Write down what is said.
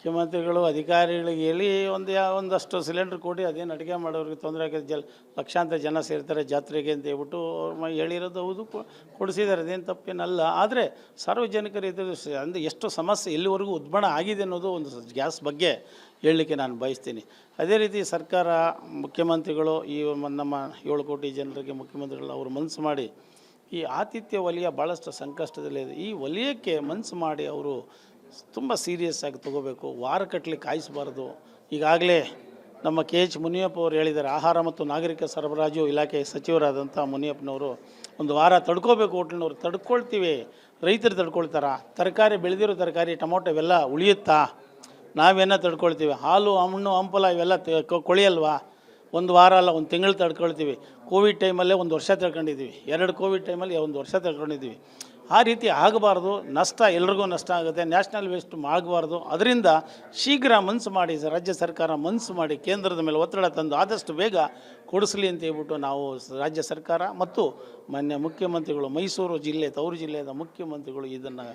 ಮುಖ್ಯಮಂತ್ರಿಗಳು ಅಧಿಕಾರಿಗಳಿಗೆ ಹೇಳಿ ಒಂದಷ್ಟು ಸಿಲಿಂಡ್ರ್ ಕೊಡಿ, ಅದೇನು ಅಡುಗೆ ಮಾಡೋರಿಗೆ ತೊಂದರೆ ಆಗಿದೆ, ಲಕ್ಷಾಂತರ ಜನ ಸೇರ್ತಾರೆ ಜಾತ್ರೆಗೆ ಅಂತ ಹೇಳ್ಬಿಟ್ಟು ಹೇಳಿರೋದು ಹೌದು, ಕೊಡಿಸಿದ್ದಾರೆ, ಅದೇನು ತಪ್ಪೇನಲ್ಲ. ಆದರೆ ಸಾರ್ವಜನಿಕರು ಇದು ಅಂದರೆ ಎಷ್ಟು ಸಮಸ್ಯೆ ಎಲ್ಲಿವರೆಗೂ ಉದ್ಭಣ ಆಗಿದೆ ಅನ್ನೋದು ಒಂದು ಗ್ಯಾಸ್ ಬಗ್ಗೆ ಹೇಳಲಿಕ್ಕೆ ನಾನು ಬಯಸ್ತೀನಿ. ಅದೇ ರೀತಿ ಸರ್ಕಾರ, ಮುಖ್ಯಮಂತ್ರಿಗಳು ಈ ನಮ್ಮ 7 ಕೋಟಿ ಜನರಿಗೆ ಮುಖ್ಯಮಂತ್ರಿಗಳು ಅವರು ಮನಸ್ಸು ಮಾಡಿ ಈ ಆತಿಥ್ಯ ವಲಯ ಭಾಳಷ್ಟು ಸಂಕಷ್ಟದಲ್ಲಿದೆ. ಈ ವಲಯಕ್ಕೆ ಮನಸ್ಸು ಮಾಡಿ ಅವರು ತುಂಬ ಸೀರಿಯಸ್ ಆಗಿ ತೊಗೋಬೇಕು, ವಾರಗಟ್ಟಲೆ ಕಾಯಿಸಬಾರ್ದು. ಈಗಾಗಲೇ ನಮ್ಮ KH ಮುನಿಯಪ್ಪ ಅವರು ಹೇಳಿದ್ದಾರೆ, ಆಹಾರ ಮತ್ತು ನಾಗರಿಕ ಸರಬರಾಜು ಇಲಾಖೆ ಸಚಿವರಾದಂಥ ಮುನಿಯಪ್ಪನವರು ಒಂದು ವಾರ ತಡ್ಕೋಬೇಕು. ಹೋಟ್ಲಿನವ್ರು ತಡ್ಕೊಳ್ತೀವಿ, ರೈತರು ತಡ್ಕೊಳ್ತಾರ, ತರಕಾರಿ ಬೆಳೆದಿರೋ ತರಕಾರಿ ಟೊಮೊಟೊ ಇವೆಲ್ಲ ಉಳಿಯುತ್ತಾ? ನಾವೇನೋ ತಡ್ಕೊಳ್ತೀವಿ, ಹಾಲು ಹಣ್ಣು ಹಂಪಲ ಇವೆಲ್ಲ ಕೊಳೆಯಲ್ವಾ? ಒಂದು ವಾರ ಅಲ್ಲ, ಒಂದು ತಿಂಗಳು ತಡ್ಕೊಳ್ತೀವಿ. ಕೋವಿಡ್ ಟೈಮಲ್ಲೇ 1 ವರ್ಷ ತಡ್ಕೊಂಡಿದ್ದೀವಿ, 2 ಕೋವಿಡ್ ಟೈಮಲ್ಲಿ 1 ವರ್ಷ ತಡ್ಕೊಂಡಿದ್ದೀವಿ. ಆ ರೀತಿ ಆಗಬಾರ್ದು, ನಷ್ಟ ಎಲ್ರಿಗೂ ನಷ್ಟ ಆಗುತ್ತೆ, ನ್ಯಾಷನಲ್ ವೇಸ್ಟ್ ಆಗಬಾರ್ದು. ಅದರಿಂದ ಶೀಘ್ರ ಮನಸ್ಸು ಮಾಡಿ ರಾಜ್ಯ ಸರ್ಕಾರ ಮನಸ್ಸು ಮಾಡಿ ಕೇಂದ್ರದ ಮೇಲೆ ಒತ್ತಡ ತಂದು ಆದಷ್ಟು ಬೇಗ ಕೊಡಿಸಲಿ ಅಂತ ಹೇಳ್ಬಿಟ್ಟು ನಾವು ರಾಜ್ಯ ಸರ್ಕಾರ ಮತ್ತು ಮಾನ್ಯ ಮುಖ್ಯಮಂತ್ರಿಗಳು, ಮೈಸೂರು ಜಿಲ್ಲೆ ತವರು ಜಿಲ್ಲೆಯ ಮುಖ್ಯಮಂತ್ರಿಗಳು ಇದನ್ನು